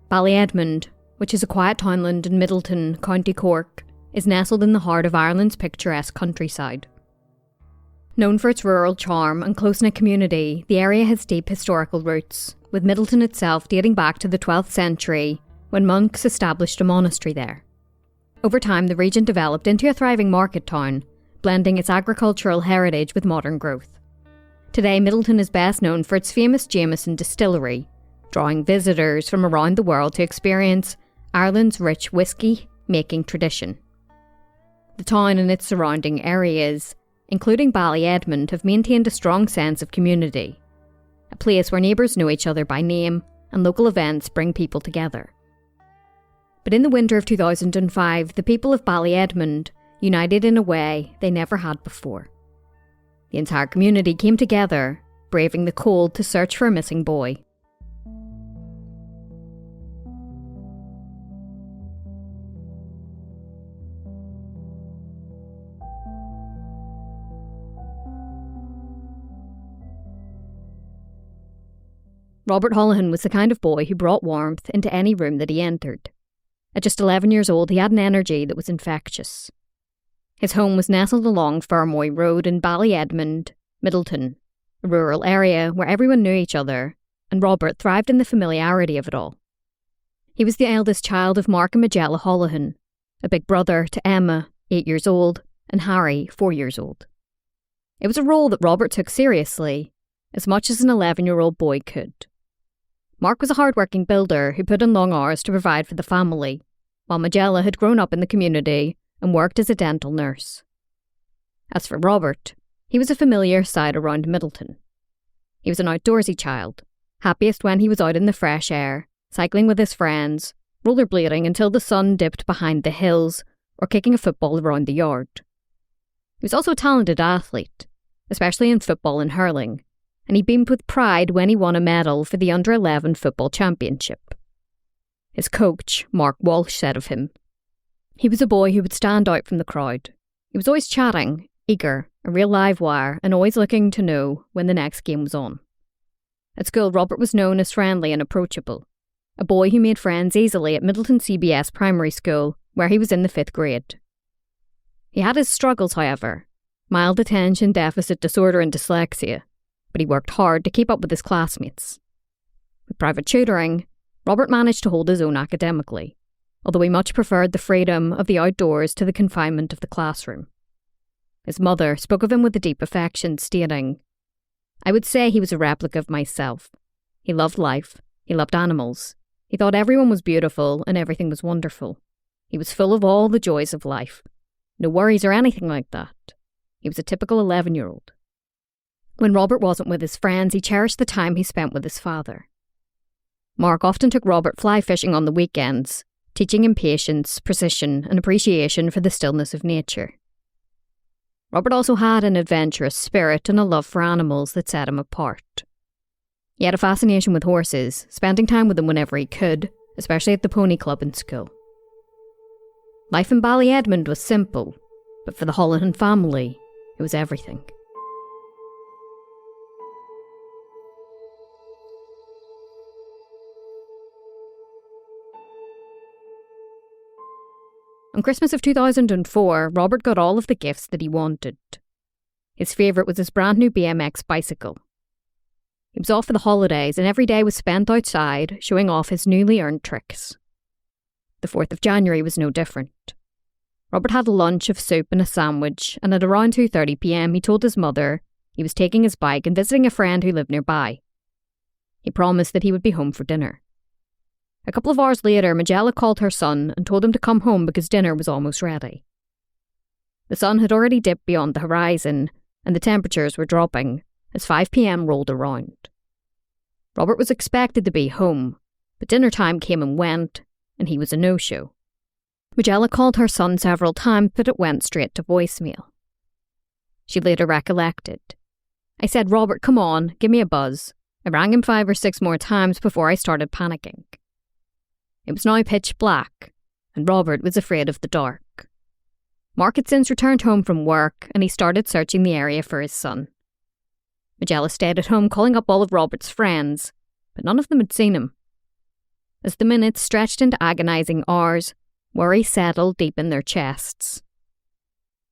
Ballyedmond, which is a quiet townland in Midleton, County Cork, is nestled in the heart of Ireland's picturesque countryside. Known for its rural charm and close-knit community, the area has deep historical roots, with Midleton itself dating back to the 12th century, when monks established a monastery there. Over time, the region developed into a thriving market town, blending its agricultural heritage with modern growth. Today, Midleton is best known for its famous Jameson distillery, drawing visitors from around the world to experience Ireland's rich whisky-making tradition. The town and its surrounding areas, including Ballyedmond, have maintained a strong sense of community, a place where neighbours know each other by name and local events bring people together. But in the winter of 2005, the people of Ballyedmond united in a way they never had before. The entire community came together, braving the cold to search for a missing boy. Robert Holohan was the kind of boy who brought warmth into any room that he entered. At just 11 years old, he had an energy that was infectious. His home was nestled along Fermoy Road in Ballyedmond, Midleton, a rural area where everyone knew each other, and Robert thrived in the familiarity of it all. He was the eldest child of Mark and Magella Holohan, a big brother to Emma, 8 years old, and Harry, 4 years old. It was a role that Robert took seriously, as much as an 11-year-old boy could. Mark was a hard-working builder who put in long hours to provide for the family, while Magella had grown up in the community and worked as a dental nurse. As for Robert, he was a familiar sight around Midleton. He was an outdoorsy child, happiest when he was out in the fresh air, cycling with his friends, rollerblading until the sun dipped behind the hills, or kicking a football around the yard. He was also a talented athlete, especially in football and hurling, and he beamed with pride when he won a medal for the Under-11 football championship. His coach, Mark Walsh, said of him, "He was a boy who would stand out from the crowd. He was always chatting, eager, a real live wire, and always looking to know when the next game was on." At school, Robert was known as friendly and approachable, a boy who made friends easily at Midleton CBS Primary School, where he was in the 5th grade. He had his struggles, however, mild attention deficit disorder and dyslexia, but he worked hard to keep up with his classmates. With private tutoring, Robert managed to hold his own academically, although he much preferred the freedom of the outdoors to the confinement of the classroom. His mother spoke of him with a deep affection, stating, "I would say he was a replica of myself. He loved life, he loved animals, he thought everyone was beautiful and everything was wonderful. He was full of all the joys of life. No worries or anything like that. He was a typical 11-year-old. When Robert wasn't with his friends, he cherished the time he spent with his father. Mark often took Robert fly fishing on the weekends, teaching him patience, precision, and appreciation for the stillness of nature. Robert also had an adventurous spirit and a love for animals that set him apart. He had a fascination with horses, spending time with them whenever he could, especially at the pony club in school. Life in Ballyedmond was simple, but for the Holohan family, it was everything. On Christmas of 2004, Robert got all of the gifts that he wanted. His favourite was his brand new BMX bicycle. He was off for the holidays and every day was spent outside, showing off his newly earned tricks. The 4th of January was no different. Robert had a lunch of soup and a sandwich, and at around 2:30 p.m. he told his mother he was taking his bike and visiting a friend who lived nearby. He promised that he would be home for dinner. A couple of hours later, Magella called her son and told him to come home because dinner was almost ready. The sun had already dipped beyond the horizon, and the temperatures were dropping as 5 p.m. rolled around. Robert was expected to be home, but dinner time came and went, and he was a no-show. Magella called her son several times, but it went straight to voicemail. She later recollected. "I said, 'Robert, come on, give me a buzz.' I rang him 5 or 6 more times before I started panicking." It was now pitch black, and Robert was afraid of the dark. Mark had since returned home from work, and he started searching the area for his son. Magella stayed at home calling up all of Robert's friends, but none of them had seen him. As the minutes stretched into agonising hours, worry settled deep in their chests.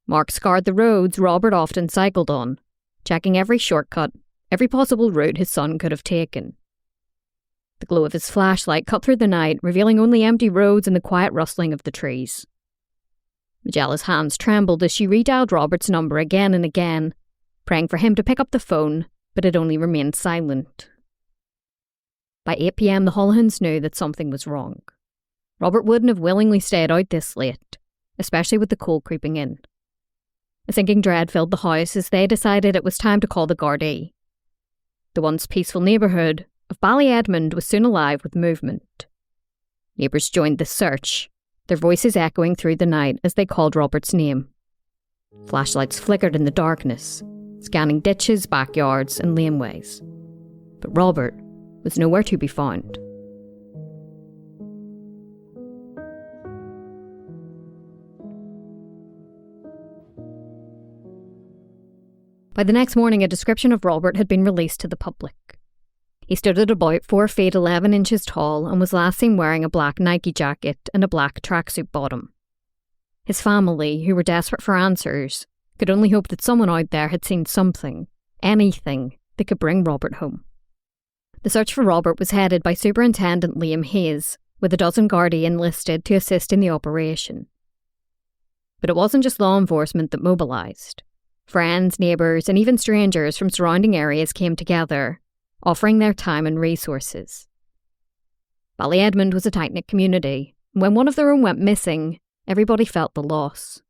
Mark scarred the roads Robert often cycled on, checking every shortcut, every possible route his son could have taken. The glow of his flashlight cut through the night, revealing only empty roads and the quiet rustling of the trees. Majella's hands trembled as she redialed Robert's number again and again, praying for him to pick up the phone, but it only remained silent. By 8 p.m, the Holahans knew that something was wrong. Robert wouldn't have willingly stayed out this late, especially with the cold creeping in. A sinking dread filled the house as they decided it was time to call the Gardaí. The once peaceful neighbourhood of Ballyedmond was soon alive with movement. Neighbours joined the search, their voices echoing through the night as they called Robert's name. Flashlights flickered in the darkness, scanning ditches, backyards and laneways. But Robert was nowhere to be found. By the next morning, a description of Robert had been released to the public. He stood at about 4 feet 11 inches tall and was last seen wearing a black Nike jacket and a black tracksuit bottom. His family, who were desperate for answers, could only hope that someone out there had seen something, anything, that could bring Robert home. The search for Robert was headed by Superintendent Liam Hayes, with a dozen Gardaí enlisted to assist in the operation. But it wasn't just law enforcement that mobilised. Friends, neighbours and even strangers from surrounding areas came together, offering their time and resources. Ballyedmond was a tight-knit community, and when one of their own went missing, everybody felt the loss.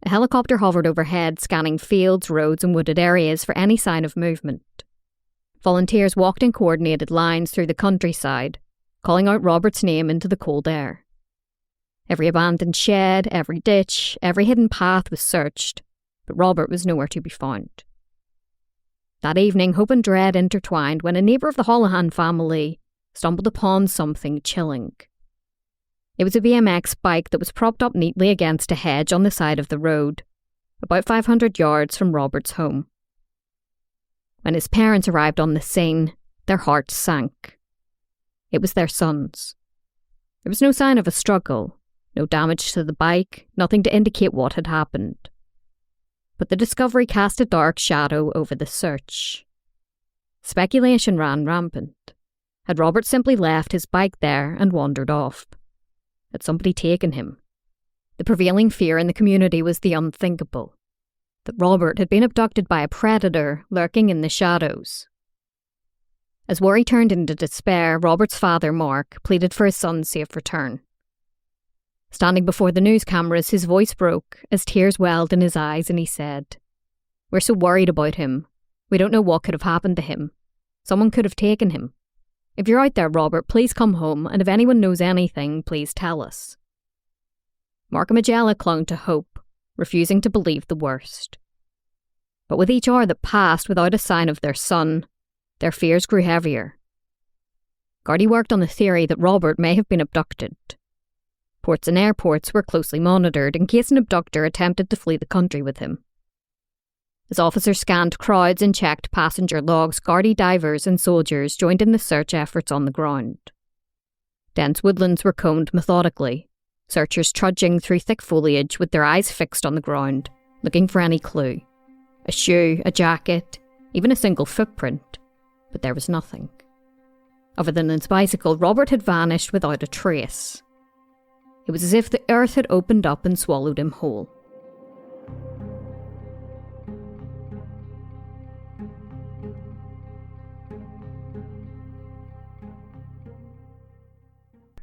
A helicopter hovered overhead, scanning fields, roads and wooded areas for any sign of movement. Volunteers walked in coordinated lines through the countryside, calling out Robert's name into the cold air. Every abandoned shed, every ditch, every hidden path was searched, but Robert was nowhere to be found. That evening, hope and dread intertwined when a neighbour of the Holohan family stumbled upon something chilling. It was a BMX bike that was propped up neatly against a hedge on the side of the road, about 500 yards from Robert's home. When his parents arrived on the scene, their hearts sank. It was their son's. There was no sign of a struggle, no damage to the bike, nothing to indicate what had happened. But the discovery cast a dark shadow over the search. Speculation ran rampant. Had Robert simply left his bike there and wandered off? Had somebody taken him? The prevailing fear in the community was the unthinkable. That Robert had been abducted by a predator lurking in the shadows. As worry turned into despair, Robert's father, Mark, pleaded for his son's safe return. Standing before the news cameras, his voice broke as tears welled in his eyes and he said, "We're so worried about him. We don't know what could have happened to him. Someone could have taken him. If you're out there, Robert, please come home, and if anyone knows anything, please tell us." Mark and Majella clung to hope, refusing to believe the worst. But with each hour that passed without a sign of their son, their fears grew heavier. Gardaí worked on the theory that Robert may have been abducted. Ports and airports were closely monitored in case an abductor attempted to flee the country with him. As officers scanned crowds and checked passenger logs, Gardaí divers and soldiers joined in the search efforts on the ground. Dense woodlands were combed methodically, searchers trudging through thick foliage with their eyes fixed on the ground, looking for any clue. A shoe, a jacket, even a single footprint. But there was nothing. Other than his bicycle, Robert had vanished without a trace. It was as if the earth had opened up and swallowed him whole.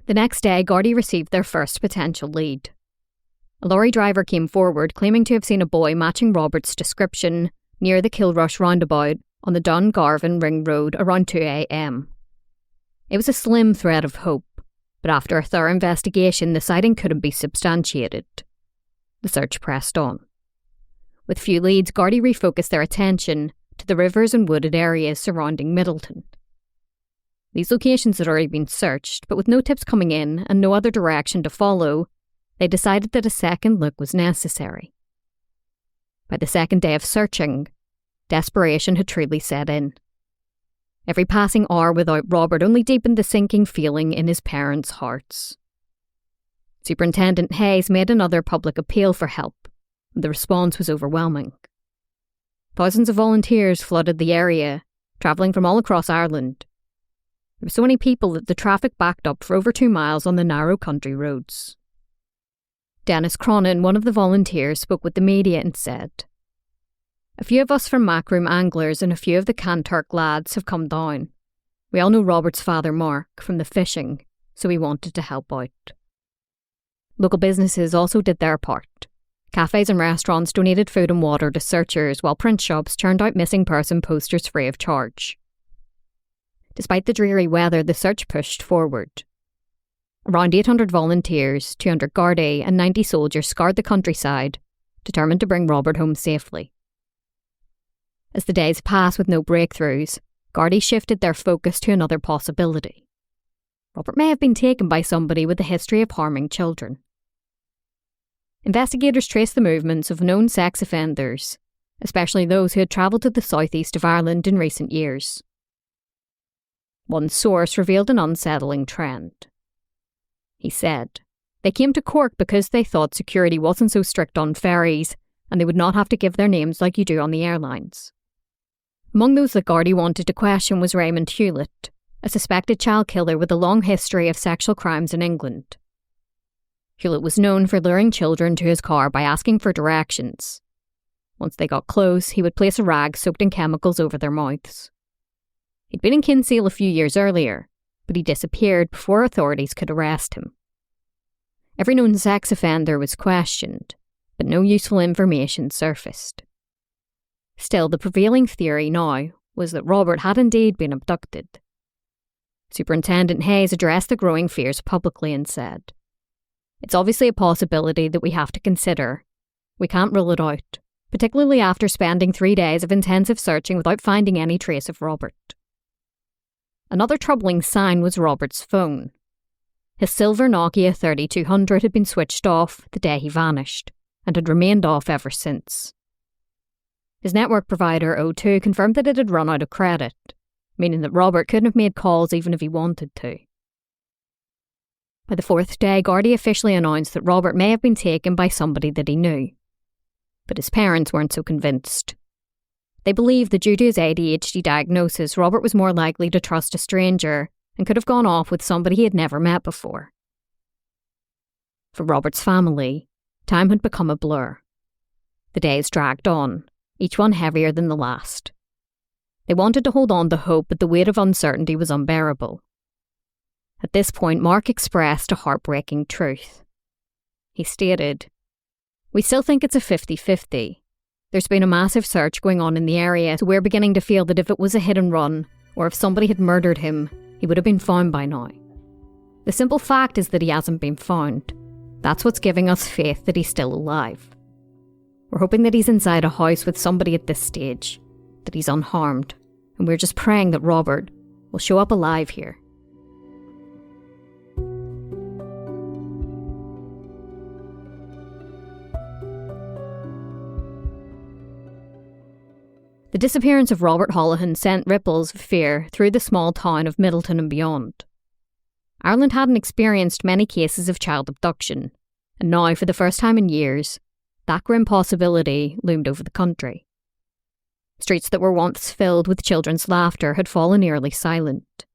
The next day, Gardaí received their first potential lead. A lorry driver came forward claiming to have seen a boy matching Robert's description near the Kilrush roundabout on the Dungarvan Ring Road around 2 a.m. It was a slim thread of hope, but after a thorough investigation, the sighting couldn't be substantiated. The search pressed on. With few leads, Gardaí refocused their attention to the rivers and wooded areas surrounding Midleton. These locations had already been searched, but with no tips coming in and no other direction to follow, they decided that a second look was necessary. By the second day of searching, desperation had truly set in. Every passing hour without Robert only deepened the sinking feeling in his parents' hearts. Superintendent Hayes made another public appeal for help, and the response was overwhelming. Thousands of volunteers flooded the area, travelling from all across Ireland. There were so many people that the traffic backed up for over 2 miles on the narrow country roads. Dennis Cronin, one of the volunteers, spoke with the media and said, "A few of us from Macroom Anglers and a few of the Kanturk lads have come down. We all know Robert's father Mark from the fishing, so we wanted to help out." Local businesses also did their part. Cafes and restaurants donated food and water to searchers, while print shops churned out missing person posters free of charge. Despite the dreary weather, the search pushed forward. Around 800 volunteers, 200 Gardaí and 90 soldiers scoured the countryside, determined to bring Robert home safely. As the days passed with no breakthroughs, Gardaí shifted their focus to another possibility. Robert may have been taken by somebody with a history of harming children. Investigators traced the movements of known sex offenders, especially those who had travelled to the southeast of Ireland in recent years. One source revealed an unsettling trend. He said, "They came to Cork because they thought security wasn't so strict on ferries and they would not have to give their names like you do on the airlines." Among those that Gardaí wanted to question was Raymond Hewlett, a suspected child killer with a long history of sexual crimes in England. Hewlett was known for luring children to his car by asking for directions. Once they got close, he would place a rag soaked in chemicals over their mouths. He'd been in Kinsale a few years earlier, but he disappeared before authorities could arrest him. Every known sex offender was questioned, but no useful information surfaced. Still, the prevailing theory now was that Robert had indeed been abducted. Superintendent Hayes addressed the growing fears publicly and said, "It's obviously a possibility that we have to consider. We can't rule it out, particularly after spending 3 days of intensive searching without finding any trace of Robert." Another troubling sign was Robert's phone. His silver Nokia 3200 had been switched off the day he vanished, and had remained off ever since. His network provider, O2, confirmed that it had run out of credit, meaning that Robert couldn't have made calls even if he wanted to. By the 4th day, Gardaí officially announced that Robert may have been taken by somebody that he knew. But his parents weren't so convinced. They believed that due to his ADHD diagnosis, Robert was more likely to trust a stranger and could have gone off with somebody he had never met before. For Robert's family, time had become a blur. The days dragged on, each one heavier than the last. They wanted to hold on to hope, but the weight of uncertainty was unbearable. At this point, Mark expressed a heartbreaking truth. He stated, "We still think it's a 50-50. There's been a massive search going on in the area, so we're beginning to feel that if it was a hit and run, or if somebody had murdered him, he would have been found by now. The simple fact is that he hasn't been found. That's what's giving us faith that he's still alive. We're hoping that he's inside a house with somebody at this stage, that he's unharmed, and we're just praying that Robert will show up alive here." The disappearance of Robert Holohan sent ripples of fear through the small town of Midleton and beyond. Ireland hadn't experienced many cases of child abduction, and now, for the first time in years, that grim possibility loomed over the country. Streets that were once filled with children's laughter had fallen eerily silent.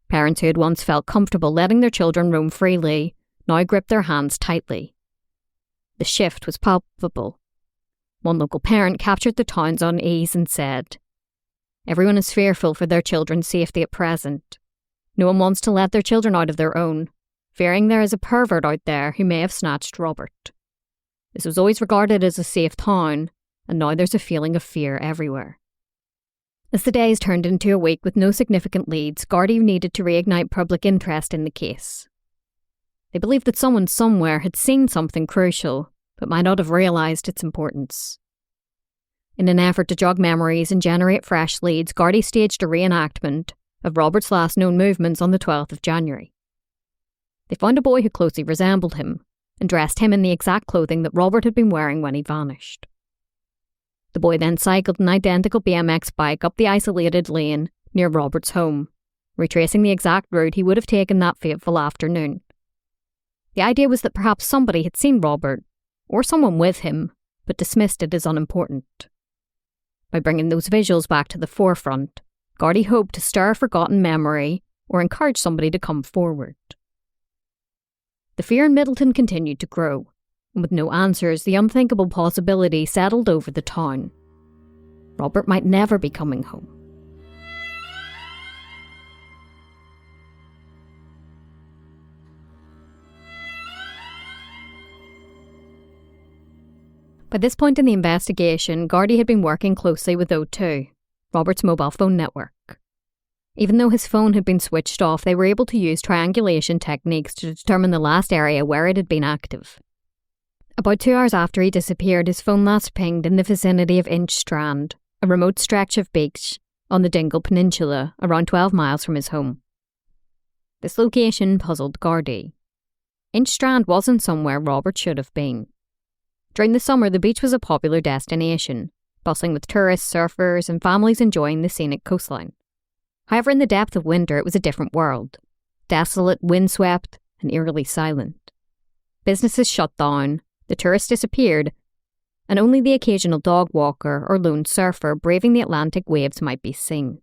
Parents who had once felt comfortable letting their children roam freely now gripped their hands tightly. The shift was palpable. One local parent captured the town's unease and said, "Everyone is fearful for their children's safety at present. No one wants to let their children out of their own, fearing there is a pervert out there who may have snatched Robert. This was always regarded as a safe town, and now there's a feeling of fear everywhere." As the days turned into a week with no significant leads, Gardaí needed to reignite public interest in the case. They believed that someone somewhere had seen something crucial, but might not have realised its importance. In an effort to jog memories and generate fresh leads, Gardaí staged a reenactment of Robert's last known movements on the 12th of January. They found a boy who closely resembled him, and dressed him in the exact clothing that Robert had been wearing when he vanished. The boy then cycled an identical BMX bike up the isolated lane near Robert's home, retracing the exact route he would have taken that fateful afternoon. The idea was that perhaps somebody had seen Robert, or someone with him, but dismissed it as unimportant. By bringing those visuals back to the forefront, Gardaí hoped to stir a forgotten memory or encourage somebody to come forward. The fear in Midleton continued to grow, and with no answers, the unthinkable possibility settled over the town. Robert might never be coming home. By this point in the investigation, Gardaí had been working closely with O2, Robert's mobile phone network. Even though his phone had been switched off, they were able to use triangulation techniques to determine the last area where it had been active. About 2 hours after he disappeared, his phone last pinged in the vicinity of Inch Strand, a remote stretch of beach on the Dingle Peninsula, around 12 miles from his home. This location puzzled Gardaí. Inch Strand wasn't somewhere Robert should have been. During the summer, the beach was a popular destination, bustling with tourists, surfers, and families enjoying the scenic coastline. However, in the depth of winter, it was a different world. Desolate, windswept, and eerily silent. Businesses shut down, the tourists disappeared, and only the occasional dog walker or lone surfer braving the Atlantic waves might be seen.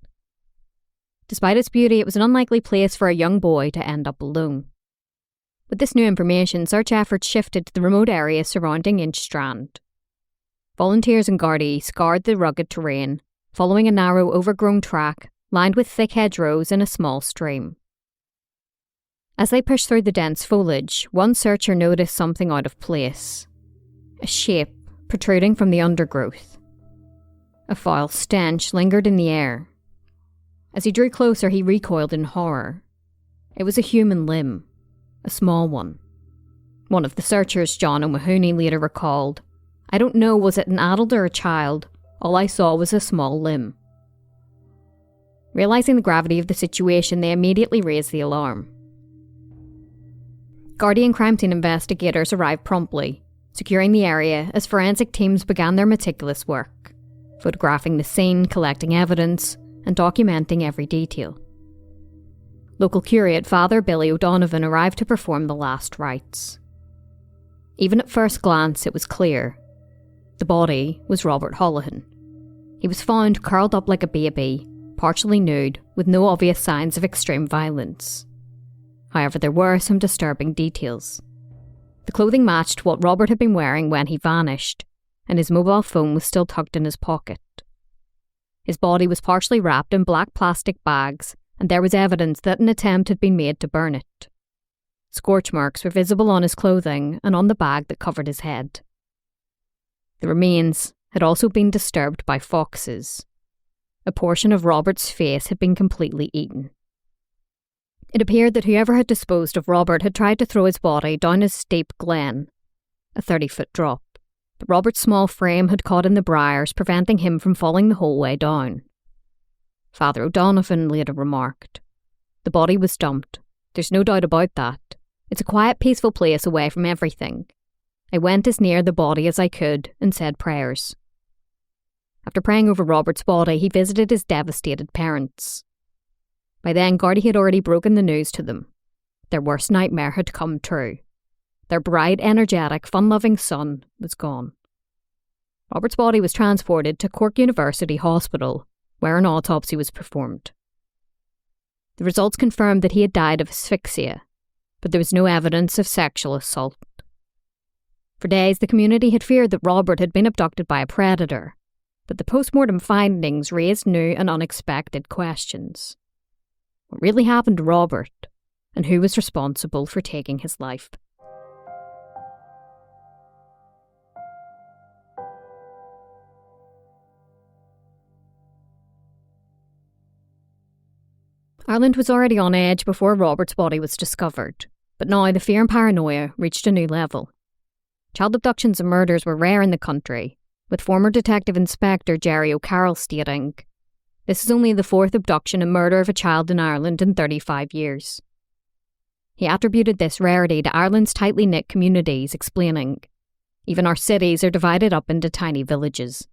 Despite its beauty, it was an unlikely place for a young boy to end up alone. With this new information, search efforts shifted to the remote areas surrounding Inch Strand. Volunteers and Gardaí scoured the rugged terrain, following a narrow, overgrown track lined with thick hedgerows and a small stream. As they pushed through the dense foliage, one searcher noticed something out of place. A shape protruding from the undergrowth. A foul stench lingered in the air. As he drew closer, he recoiled in horror. It was a human limb. A small one. One of the searchers, John O'Mahony, later recalled, "I don't know, was it an adult or a child? All I saw was a small limb." Realising the gravity of the situation, they immediately raised the alarm. Gardaí and crime scene investigators arrived promptly, securing the area as forensic teams began their meticulous work, photographing the scene, collecting evidence, and documenting every detail. Local curate Father Billy O'Donovan arrived to perform the last rites. Even at first glance, it was clear. The body was Robert Holohan. He was found curled up like a baby, partially nude, with no obvious signs of extreme violence. However, there were some disturbing details. The clothing matched what Robert had been wearing when he vanished, and his mobile phone was still tucked in his pocket. His body was partially wrapped in black plastic bags, and there was evidence that an attempt had been made to burn it. Scorch marks were visible on his clothing and on the bag that covered his head. The remains had also been disturbed by foxes. A portion of Robert's face had been completely eaten. It appeared that whoever had disposed of Robert had tried to throw his body down a steep glen, a 30-foot drop, but Robert's small frame had caught in the briars, preventing him from falling the whole way down. Father O'Donovan later remarked, "The body was dumped. There's no doubt about that. It's a quiet, peaceful place away from everything. I went as near the body as I could and said prayers." After praying over Robert's body, he visited his devastated parents. By then, Gardaí had already broken the news to them. Their worst nightmare had come true. Their bright, energetic, fun-loving son was gone. Robert's body was transported to Cork University Hospital, where an autopsy was performed. The results confirmed that he had died of asphyxia, but there was no evidence of sexual assault. For days, the community had feared that Robert had been abducted by a predator, but the post-mortem findings raised new and unexpected questions. What really happened to Robert, and who was responsible for taking his life? Ireland was already on edge before Robert's body was discovered, but now the fear and paranoia reached a new level. Child abductions and murders were rare in the country, with former Detective Inspector Jerry O'Carroll stating, "This is only the 4th abduction and murder of a child in Ireland in 35 years. He attributed this rarity to Ireland's tightly knit communities, explaining, "Even our cities are divided up into tiny villages."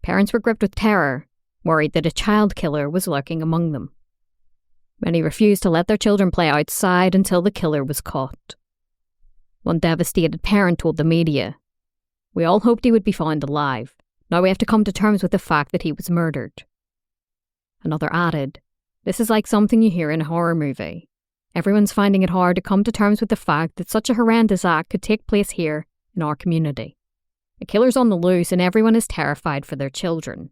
Parents were gripped with terror, worried that a child killer was lurking among them. Many refused to let their children play outside until the killer was caught. One devastated parent told the media, "We all hoped he would be found alive. Now we have to come to terms with the fact that he was murdered." Another added, "This is like something you hear in a horror movie. Everyone's finding it hard to come to terms with the fact that such a horrendous act could take place here in our community. A killer's on the loose and everyone is terrified for their children."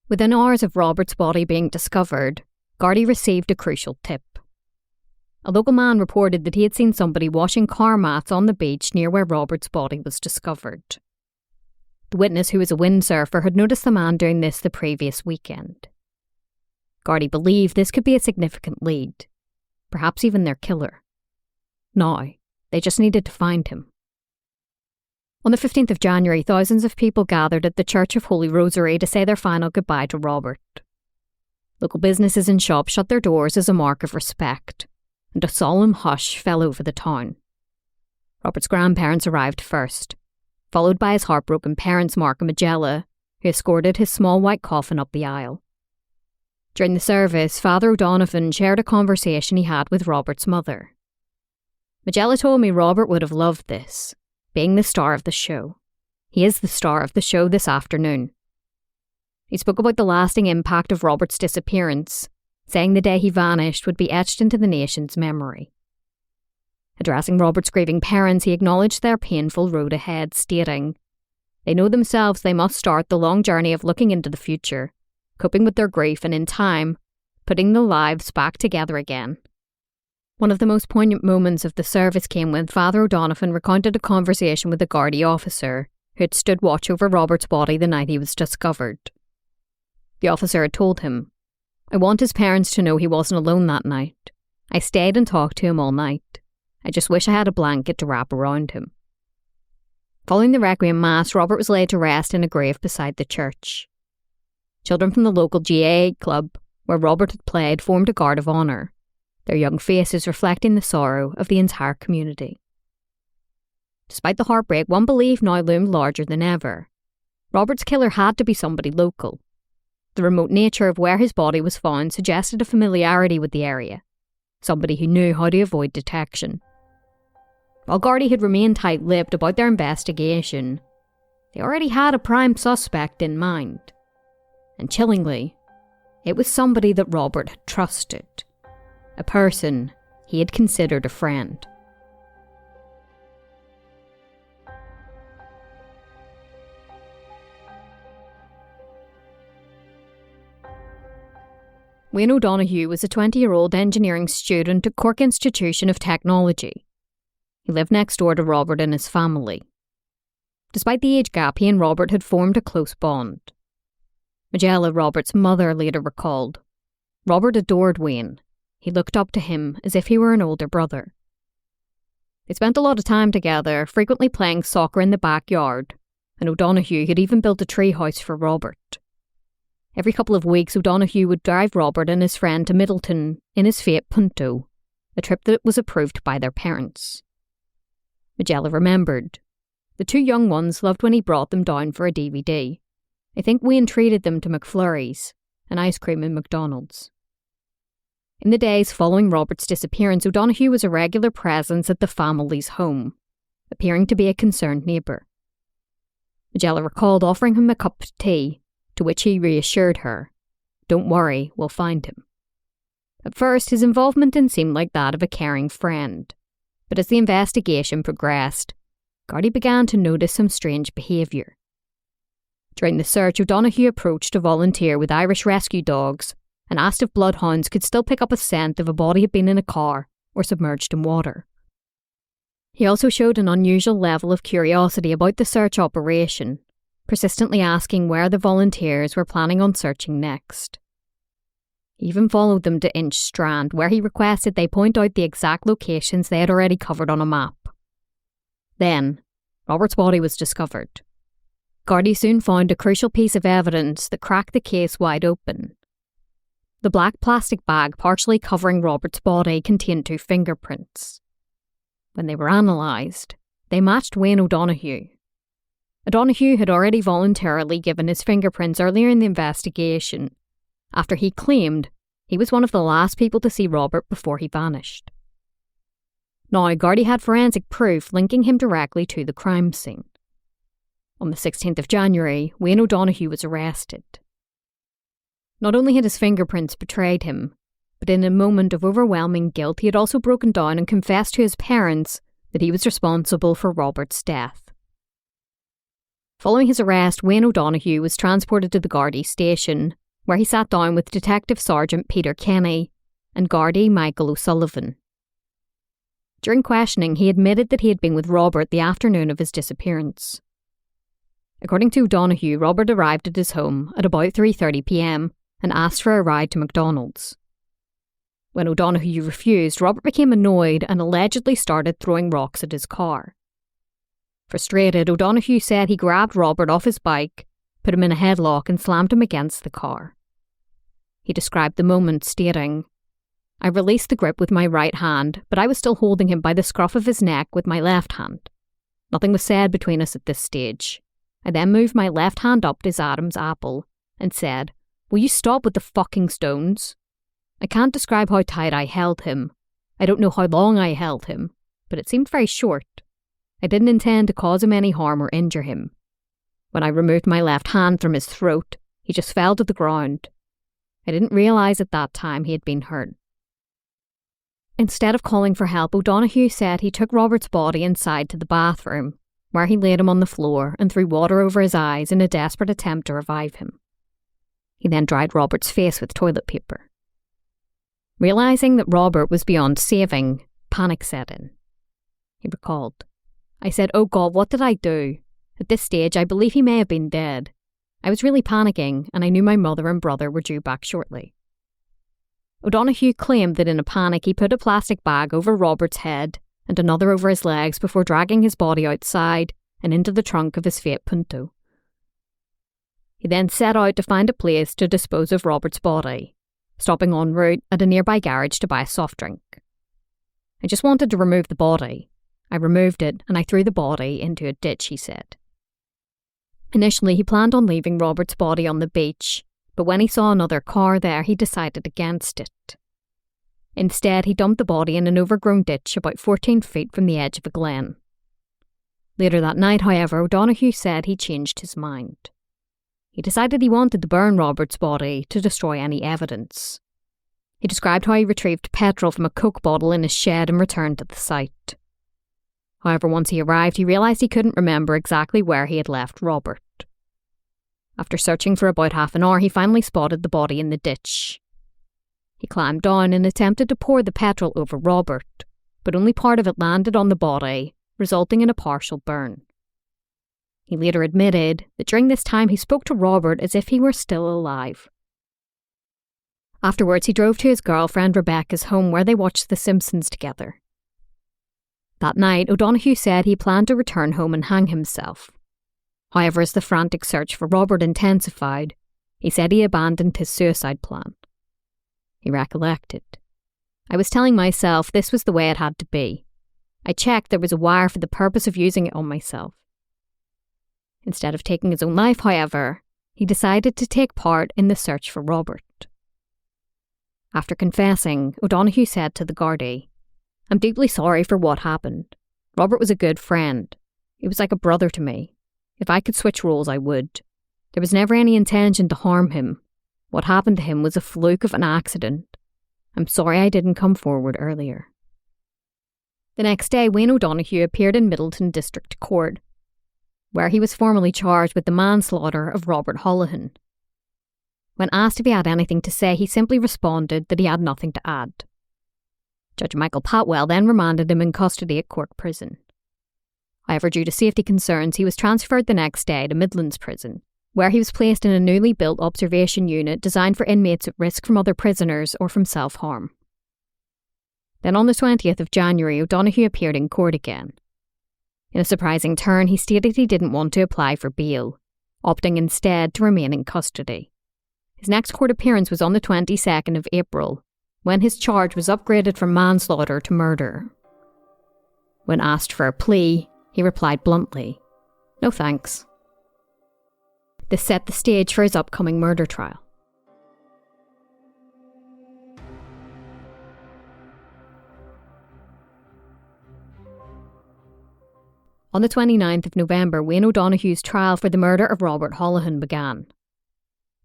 Within hours of Robert's body being discovered, Gardaí received a crucial tip. A local man reported that he had seen somebody washing car mats on the beach near where Robert's body was discovered. The witness, who was a windsurfer, had noticed the man doing this the previous weekend. Gardaí believed this could be a significant lead, perhaps even their killer. Now, they just needed to find him. On the 15th of January, thousands of people gathered at the Church of Holy Rosary to say their final goodbye to Robert. Local businesses and shops shut their doors as a mark of respect, and a solemn hush fell over the town. Robert's grandparents arrived first, followed by his heartbroken parents Mark and Magella, who escorted his small white coffin up the aisle. During the service, Father O'Donovan shared a conversation he had with Robert's mother. "Magella told me Robert would have loved this, being the star of the show. He is the star of the show this afternoon." He spoke about the lasting impact of Robert's disappearance, saying the day he vanished would be etched into the nation's memory. Addressing Robert's grieving parents, he acknowledged their painful road ahead, stating, "They know themselves they must start the long journey of looking into the future, coping with their grief and, in time, putting their lives back together again." One of the most poignant moments of the service came when Father O'Donovan recounted a conversation with a Gardaí officer who had stood watch over Robert's body the night he was discovered. The officer had told him, "I want his parents to know he wasn't alone that night. I stayed and talked to him all night. I just wish I had a blanket to wrap around him." Following the Requiem Mass, Robert was laid to rest in a grave beside the church. Children from the local GAA club, where Robert had played, formed a guard of honour, their young faces reflecting the sorrow of the entire community. Despite the heartbreak, one belief now loomed larger than ever. Robert's killer had to be somebody local. The remote nature of where his body was found suggested a familiarity with the area, somebody who knew how to avoid detection. While Gardaí had remained tight-lipped about their investigation, they already had a prime suspect in mind. And chillingly, it was somebody that Robert had trusted, a person he had considered a friend. Wayne O'Donoghue was a 20-year-old engineering student at Cork Institution of Technology. He lived next door to Robert and his family. Despite the age gap, he and Robert had formed a close bond. Magella, Robert's mother, later recalled, "Robert adored Wayne. He looked up to him as if he were an older brother." They spent a lot of time together, frequently playing soccer in the backyard, and O'Donoghue had even built a treehouse for Robert. Every couple of weeks, O'Donoghue would drive Robert and his friend to Midleton in his Fiat Punto, a trip that was approved by their parents. Magella remembered, "The two young ones loved when he brought them down for a DVD. I think Wayne treated them to McFlurries and ice cream in McDonald's." In the days following Robert's disappearance, O'Donoghue was a regular presence at the family's home, appearing to be a concerned neighbour. Magella recalled offering him a cup of tea, to which he reassured her, "Don't worry, we'll find him." At first, his involvement didn't seem like that of a caring friend, but as the investigation progressed, Gardaí began to notice some strange behaviour. During the search, O'Donoghue approached a volunteer with Irish rescue dogs and asked if bloodhounds could still pick up a scent if a body had been in a car or submerged in water. He also showed an unusual level of curiosity about the search operation, persistently asking where the volunteers were planning on searching next. He even followed them to Inch Strand, where he requested they point out the exact locations they had already covered on a map. Then, Robert's body was discovered. Gardaí soon found a crucial piece of evidence that cracked the case wide open. The black plastic bag partially covering Robert's body contained 2 fingerprints. When they were analysed, they matched Wayne O'Donoghue. O'Donoghue had already voluntarily given his fingerprints earlier in the investigation, after he claimed he was one of the last people to see Robert before he vanished. Now, Gardaí had forensic proof linking him directly to the crime scene. On the 16th of January, Wayne O'Donoghue was arrested. Not only had his fingerprints betrayed him, but in a moment of overwhelming guilt, he had also broken down and confessed to his parents that he was responsible for Robert's death. Following his arrest, Wayne O'Donoghue was transported to the Gardaí station, where he sat down with Detective Sergeant Peter Kenny and Gardaí Michael O'Sullivan. During questioning, he admitted that he had been with Robert the afternoon of his disappearance. According to O'Donoghue, Robert arrived at his home at about 3:30 p.m. and asked for a ride to McDonald's. When O'Donoghue refused, Robert became annoyed and allegedly started throwing rocks at his car. Frustrated, O'Donoghue said he grabbed Robert off his bike, put him in a headlock and slammed him against the car. He described the moment, stating, "I released the grip with my right hand, but I was still holding him by the scruff of his neck with my left hand. Nothing was said between us at this stage. I then moved my left hand up to his Adam's apple and said, 'Will you stop with the fucking stones?' I can't describe how tight I held him. I don't know how long I held him, but it seemed very short. I didn't intend to cause him any harm or injure him. When I removed my left hand from his throat, he just fell to the ground. I didn't realise at that time he had been hurt." Instead of calling for help, O'Donoghue said he took Robert's body inside to the bathroom, where he laid him on the floor and threw water over his eyes in a desperate attempt to revive him. He then dried Robert's face with toilet paper. Realising that Robert was beyond saving, panic set in. He recalled, "I said, 'Oh God, what did I do? At this stage, I believe he may have been dead. I was really panicking, and I knew my mother and brother were due back shortly.'" O'Donoghue claimed that in a panic he put a plastic bag over Robert's head and another over his legs before dragging his body outside and into the trunk of his Fiat Punto. He then set out to find a place to dispose of Robert's body, stopping en route at a nearby garage to buy a soft drink. "I just wanted to remove the body. I removed it and I threw the body into a ditch," he said. Initially, he planned on leaving Robert's body on the beach, but when he saw another car there, he decided against it. Instead, he dumped the body in an overgrown ditch about 14 feet from the edge of a glen. Later that night, however, O'Donoghue said he changed his mind. He decided he wanted to burn Robert's body to destroy any evidence. He described how he retrieved petrol from a Coke bottle in his shed and returned to the site. However, once he arrived, he realised he couldn't remember exactly where he had left Robert. After searching for about half an hour, he finally spotted the body in the ditch. He climbed down and attempted to pour the petrol over Robert, but only part of it landed on the body, resulting in a partial burn. He later admitted that during this time he spoke to Robert as if he were still alive. Afterwards, he drove to his girlfriend Rebecca's home where they watched The Simpsons together. That night, O'Donoghue said he planned to return home and hang himself. However, as the frantic search for Robert intensified, he said he abandoned his suicide plan. He recollected, "I was telling myself this was the way it had to be. I checked there was a wire for the purpose of using it on myself." Instead of taking his own life, however, he decided to take part in the search for Robert. After confessing, O'Donoghue said to the Gardaí, "I'm deeply sorry for what happened. Robert was a good friend. He was like a brother to me. If I could switch roles, I would. There was never any intention to harm him. What happened to him was a fluke of an accident. I'm sorry I didn't come forward earlier." The next day, Wayne O'Donoghue appeared in Midleton District Court, where he was formally charged with the manslaughter of Robert Holohan. When asked if he had anything to say, he simply responded that he had nothing to add. Judge Michael Patwell then remanded him in custody at Cork Prison. However, due to safety concerns, he was transferred the next day to Midlands Prison, where he was placed in a newly built observation unit designed for inmates at risk from other prisoners or from self-harm. Then on the 20th of January, O'Donoghue appeared in court again. In a surprising turn, he stated he didn't want to apply for bail, opting instead to remain in custody. His next court appearance was on the 22nd of April, when his charge was upgraded from manslaughter to murder. When asked for a plea, he replied bluntly, "No thanks, This set the stage for his upcoming murder trial. On the 29th of November, Wayne O'Donoghue's trial for the murder of Robert Holohan began.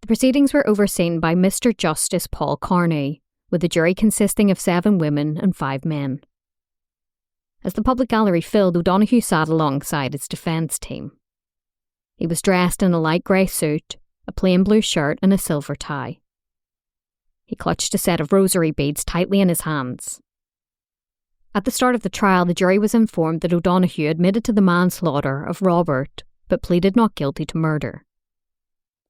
The proceedings were overseen by Mr. Justice Paul Carney, with the jury consisting of 7 women and 5 men. As the public gallery filled, O'Donoghue sat alongside his defence team. He was dressed in a light grey suit, a plain blue shirt and a silver tie. He clutched a set of rosary beads tightly in his hands. At the start of the trial, the jury was informed that O'Donoghue admitted to the manslaughter of Robert, but pleaded not guilty to murder.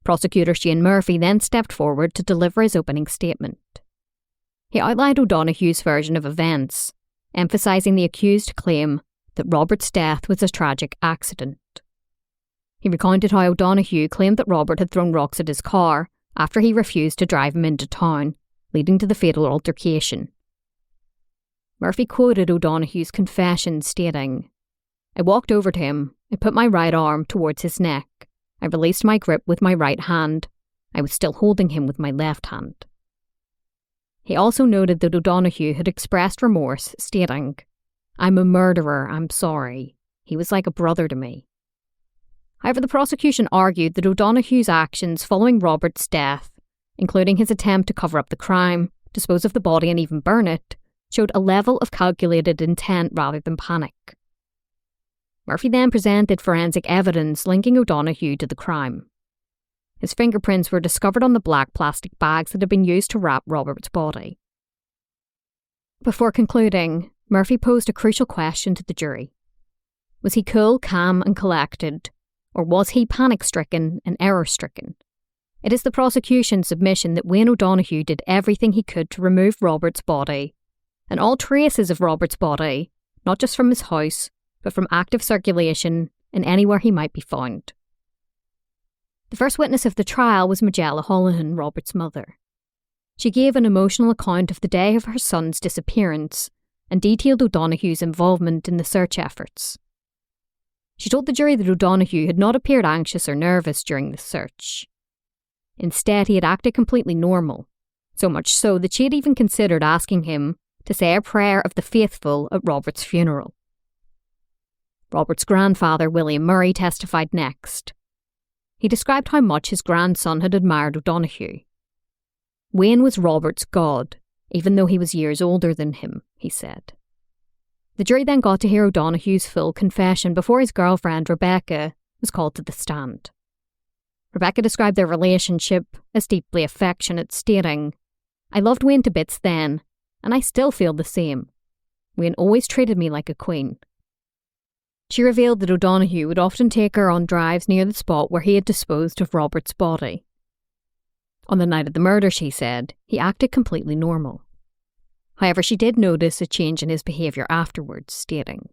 Prosecutor Shane Murphy then stepped forward to deliver his opening statement. He outlined O'Donoghue's version of events, emphasising the accused claim that Robert's death was a tragic accident. He recounted how O'Donoghue claimed that Robert had thrown rocks at his car after he refused to drive him into town, leading to the fatal altercation. Murphy quoted O'Donoghue's confession, stating, "I walked over to him, I put my right arm towards his neck, I released my grip with my right hand, I was still holding him with my left hand." He also noted that O'Donoghue had expressed remorse, stating, "I'm a murderer, I'm sorry. He was like a brother to me." However, the prosecution argued that O'Donoghue's actions following Robert's death, including his attempt to cover up the crime, dispose of the body and even burn it, showed a level of calculated intent rather than panic. Murphy then presented forensic evidence linking O'Donoghue to the crime. His fingerprints were discovered on the black plastic bags that had been used to wrap Robert's body. Before concluding, Murphy posed a crucial question to the jury. Was he cool, calm and collected, or was he panic-stricken and error-stricken? It is the prosecution's submission that Wayne O'Donoghue did everything he could to remove Robert's body, and all traces of Robert's body, not just from his house, but from active circulation and anywhere he might be found. The first witness of the trial was Midleton Holohan, Robert's mother. She gave an emotional account of the day of her son's disappearance and detailed O'Donoghue's involvement in the search efforts. She told the jury that O'Donoghue had not appeared anxious or nervous during the search. Instead, he had acted completely normal, so much so that she had even considered asking him to say a prayer of the faithful at Robert's funeral. Robert's grandfather, William Murray, testified next. He described how much his grandson had admired O'Donoghue. Wayne was Robert's god, even though he was years older than him, he said. The jury then got to hear O'Donoghue's full confession before his girlfriend, Rebecca, was called to the stand. Rebecca described their relationship as deeply affectionate, stating, "I loved Wayne to bits then, and I still feel the same. Wayne always treated me like a queen." She revealed that O'Donoghue would often take her on drives near the spot where he had disposed of Robert's body. On the night of the murder, she said, he acted completely normal. However, she did notice a change in his behaviour afterwards, stating,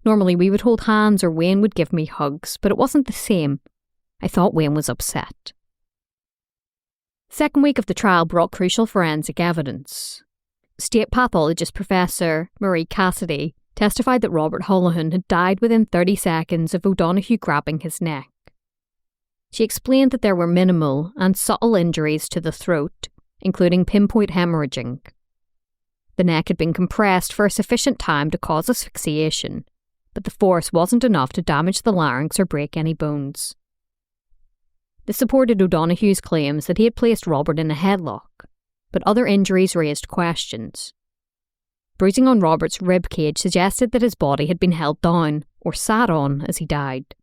"Normally we would hold hands or Wayne would give me hugs, but it wasn't the same. I thought Wayne was upset." The second week of the trial brought crucial forensic evidence. State pathologist Professor Marie Cassidy testified that Robert Holohan had died within 30 seconds of O'Donoghue grabbing his neck. She explained that there were minimal and subtle injuries to the throat, including pinpoint hemorrhaging. The neck had been compressed for a sufficient time to cause asphyxiation, but the force wasn't enough to damage the larynx or break any bones. This supported O'Donoghue's claims that he had placed Robert in a headlock, but other injuries raised questions. Bruising on Robert's rib cage suggested that his body had been held down or sat on as he died.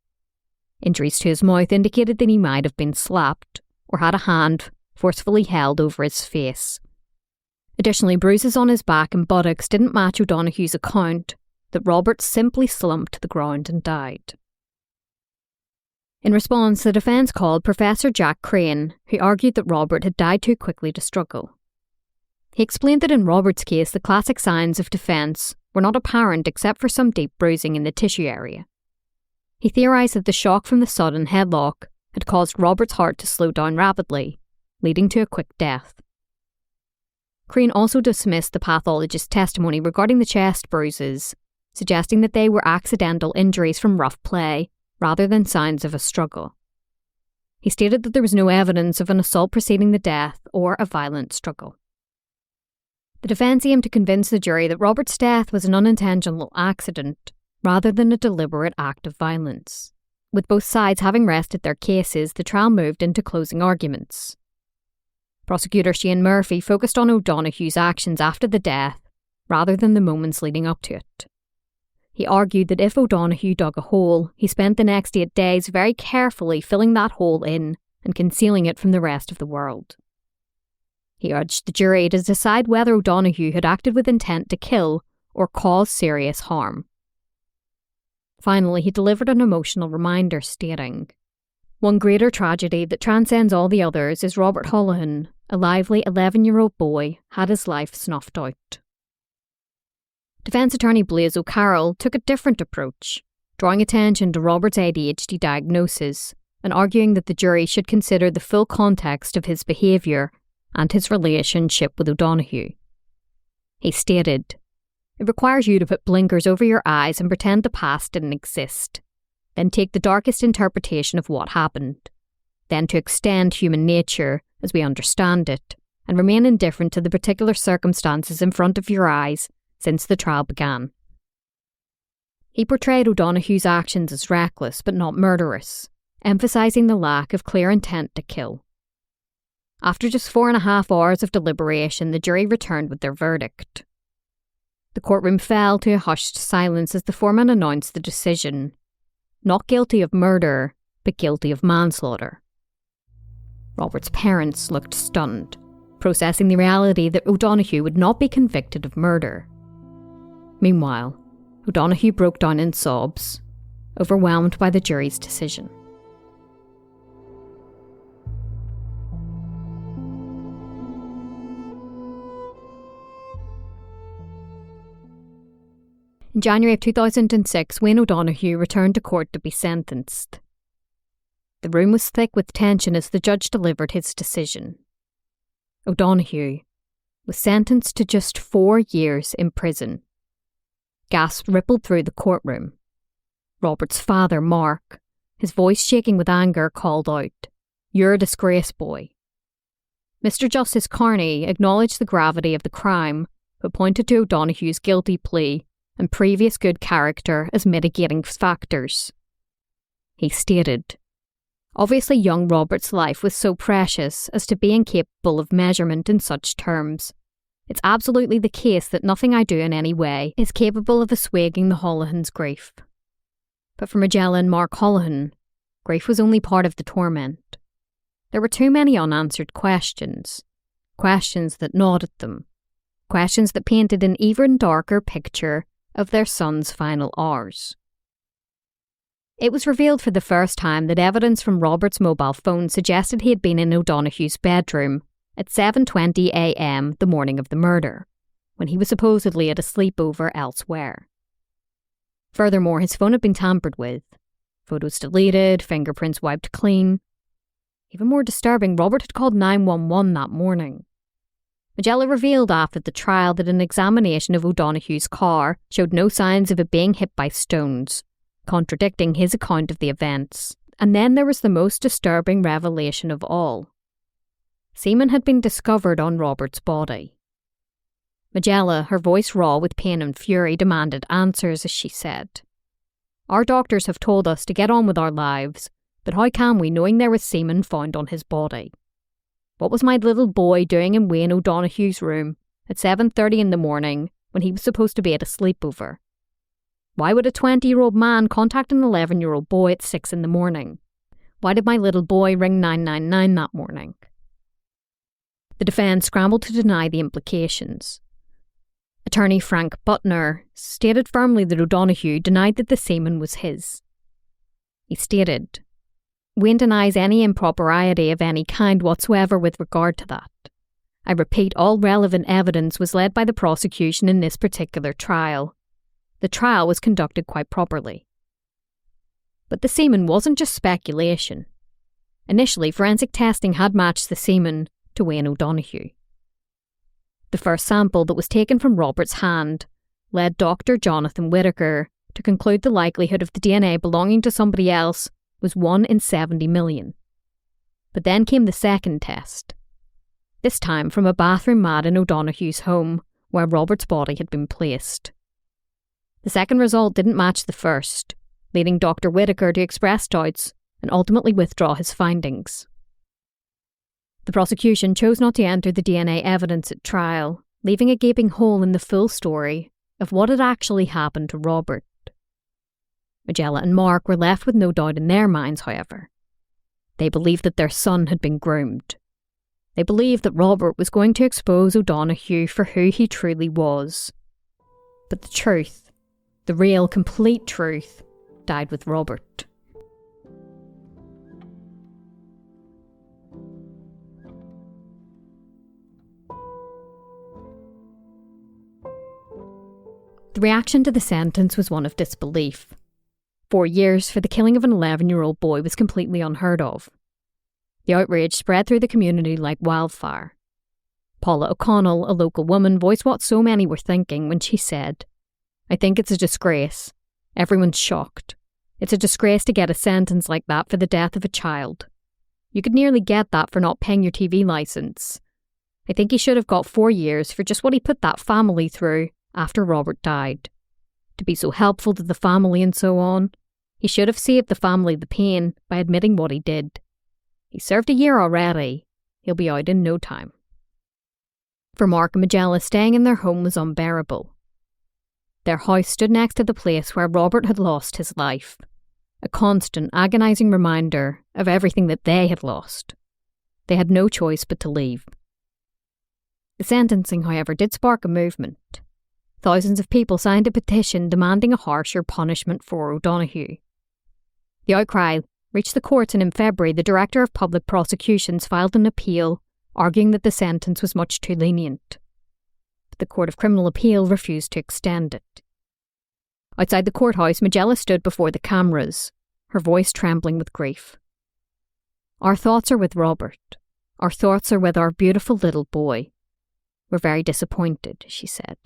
Injuries to his mouth indicated that he might have been slapped or had a hand forcefully held over his face. Additionally, bruises on his back and buttocks didn't match O'Donoghue's account that Robert simply slumped to the ground and died. In response, the defence called Professor Jack Crane, who argued that Robert had died too quickly to struggle. He explained that in Robert's case, the classic signs of defence were not apparent except for some deep bruising in the tissue area. He theorised that the shock from the sudden headlock had caused Robert's heart to slow down rapidly, leading to a quick death. Crane also dismissed the pathologist's testimony regarding the chest bruises, suggesting that they were accidental injuries from rough play rather than signs of a struggle. He stated that there was no evidence of an assault preceding the death or a violent struggle. The defence aimed to convince the jury that Robert's death was an unintentional accident rather than a deliberate act of violence. With both sides having rested their cases, the trial moved into closing arguments. Prosecutor Shane Murphy focused on O'Donoghue's actions after the death rather than the moments leading up to it. He argued that if O'Donoghue dug a hole, he spent the next 8 days very carefully filling that hole in and concealing it from the rest of the world. He urged the jury to decide whether O'Donoghue had acted with intent to kill or cause serious harm. Finally, he delivered an emotional reminder stating, "One greater tragedy that transcends all the others is Robert Holohan, a lively 11-year-old boy, had his life snuffed out." Defence attorney Blaise O'Carroll took a different approach, drawing attention to Robert's ADHD diagnosis and arguing that the jury should consider the full context of his behaviour and his relationship with O'Donoghue. He stated, "It requires you to put blinkers over your eyes and pretend the past didn't exist, then take the darkest interpretation of what happened, then to extend human nature as we understand it and remain indifferent to the particular circumstances in front of your eyes since the trial began." He portrayed O'Donoghue's actions as reckless but not murderous, emphasising the lack of clear intent to kill. After just 4.5 hours of deliberation, the jury returned with their verdict. The courtroom fell to a hushed silence as the foreman announced the decision: not guilty of murder, but guilty of manslaughter. Robert's parents looked stunned, processing the reality that O'Donoghue would not be convicted of murder. Meanwhile, O'Donoghue broke down in sobs, overwhelmed by the jury's decision. In January of 2006, Wayne O'Donoghue returned to court to be sentenced. The room was thick with tension as the judge delivered his decision. O'Donoghue was sentenced to just 4 years in prison. Gasps rippled through the courtroom. Robert's father, Mark, his voice shaking with anger, called out, "You're a disgrace, boy." Mr. Justice Carney acknowledged the gravity of the crime, but pointed to O'Donoghue's guilty plea and previous good character as mitigating factors. He stated, "Obviously young Robert's life was so precious as to be incapable of measurement in such terms. It's absolutely the case that nothing I do in any way is capable of assuaging the Holohan's grief." But for Majella and Mark Holohan, grief was only part of the torment. There were too many unanswered questions, questions that gnawed at them, questions that painted an even darker picture of their son's final hours. It was revealed for the first time that evidence from Robert's mobile phone suggested he had been in O'Donoghue's bedroom at 7:20 a.m. the morning of the murder, when he was supposedly at a sleepover elsewhere. Furthermore, his phone had been tampered with, photos deleted, fingerprints wiped clean. Even more disturbing, Robert had called 911 that morning. Majella revealed after the trial that an examination of O'Donoghue's car showed no signs of it being hit by stones, contradicting his account of the events. And then there was the most disturbing revelation of all. Semen had been discovered on Robert's body. Majella, her voice raw with pain and fury, demanded answers as she said, "Our doctors have told us to get on with our lives, but how can we knowing there was semen found on his body? What was my little boy doing in Wayne O'Donoghue's room at 7:30 in the morning when he was supposed to be at a sleepover? Why would a 20-year-old man contact an 11-year-old boy at 6 in the morning? Why did my little boy ring 999 that morning?" The defence scrambled to deny the implications. Attorney Frank Butner stated firmly that O'Donoghue denied that the semen was his. He stated, "Wayne denies any impropriety of any kind whatsoever with regard to that. I repeat, all relevant evidence was led by the prosecution in this particular trial. The trial was conducted quite properly." But the semen wasn't just speculation. Initially, forensic testing had matched the semen to Wayne O'Donoghue. The first sample that was taken from Robert's hand led Dr. Jonathan Whittaker to conclude the likelihood of the DNA belonging to somebody else was 1 in 70 million. But then came the second test. This time from a bathroom mat in O'Donoghue's home, where Robert's body had been placed. The second result didn't match the first, leading Dr. Whittaker to express doubts and ultimately withdraw his findings. The prosecution chose not to enter the DNA evidence at trial, leaving a gaping hole in the full story of what had actually happened to Robert. Magella and Mark were left with no doubt in their minds, however. They believed that their son had been groomed. They believed that Robert was going to expose O'Donoghue for who he truly was. But the truth, the real, complete truth, died with Robert. The reaction to the sentence was one of disbelief. 4 years for the killing of an 11-year-old boy was completely unheard of. The outrage spread through the community like wildfire. Paula O'Connell, a local woman, voiced what so many were thinking when she said, "I think it's a disgrace. Everyone's shocked. It's a disgrace to get a sentence like that for the death of a child. You could nearly get that for not paying your TV licence. I think he should have got 4 years for just what he put that family through after Robert died. To be so helpful to the family and so on. He should have saved the family the pain by admitting what he did. He served a year already. He'll be out in no time." For Mark and Magella, staying in their home was unbearable. Their house stood next to the place where Robert had lost his life, a constant, agonising reminder of everything that they had lost. They had no choice but to leave. The sentencing, however, did spark a movement. Thousands of people signed a petition demanding a harsher punishment for O'Donoghue. The outcry reached the courts, and in February the Director of Public Prosecutions filed an appeal, arguing that the sentence was much too lenient. But the Court of Criminal Appeal refused to extend it. Outside the courthouse, Magella stood before the cameras, her voice trembling with grief. "Our thoughts are with Robert. Our thoughts are with our beautiful little boy. We're very disappointed," she said.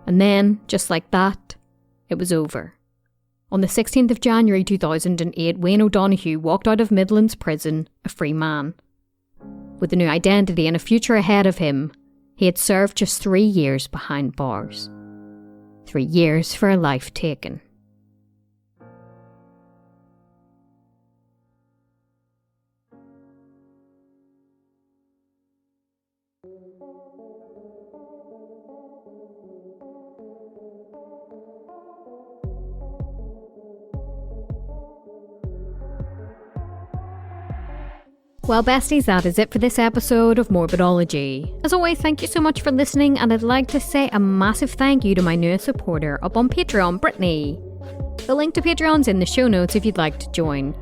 And then, just like that, it was over. On the 16th of January 2008, Wayne O'Donoghue walked out of Midleton's prison a free man. With a new identity and a future ahead of him, he had served just 3 years behind bars. 3 years for a life taken. Well, besties, that is it for this episode of Morbidology. As always, thank you so much for listening, and I'd like to say a massive thank you to my newest supporter up on Patreon, Brittany. The link to Patreon's in the show notes if you'd like to join.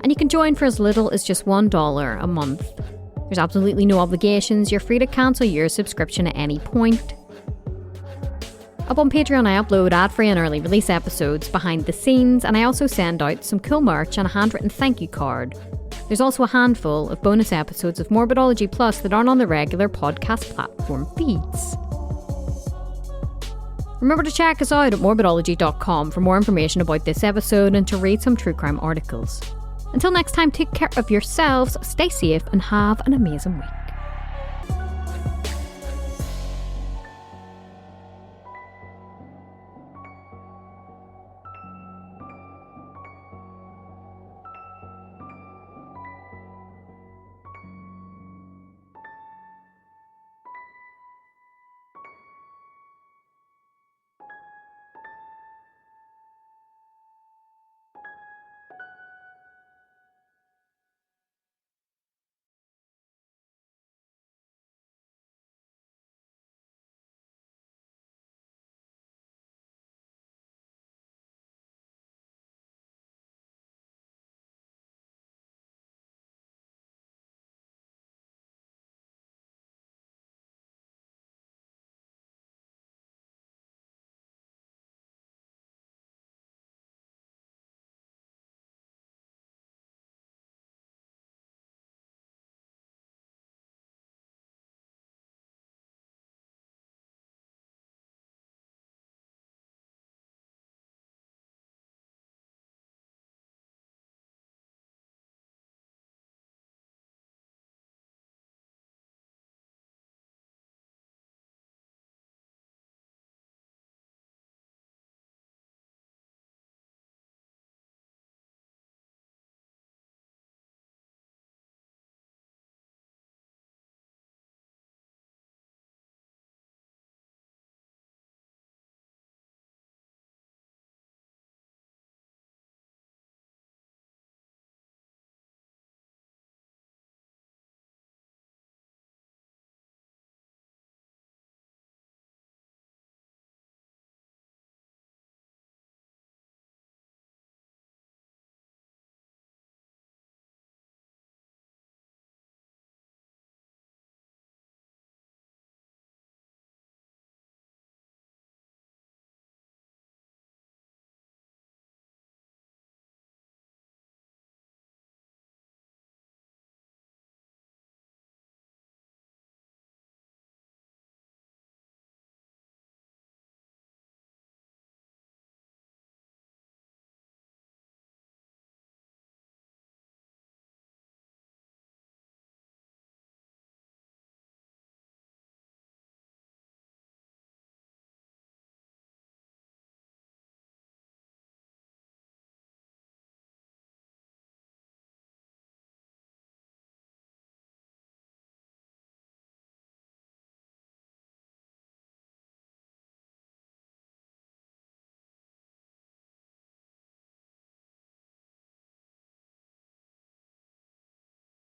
And you can join for as little as just $1 a month. There's absolutely no obligations. You're free to cancel your subscription at any point. Up on Patreon, I upload ad-free and early release episodes behind the scenes, and I also send out some cool merch and a handwritten thank you card. There's also a handful of bonus episodes of Morbidology Plus that aren't on the regular podcast platform feeds. Remember to check us out at morbidology.com for more information about this episode and to read some true crime articles. Until next time, take care of yourselves, stay safe, and have an amazing week.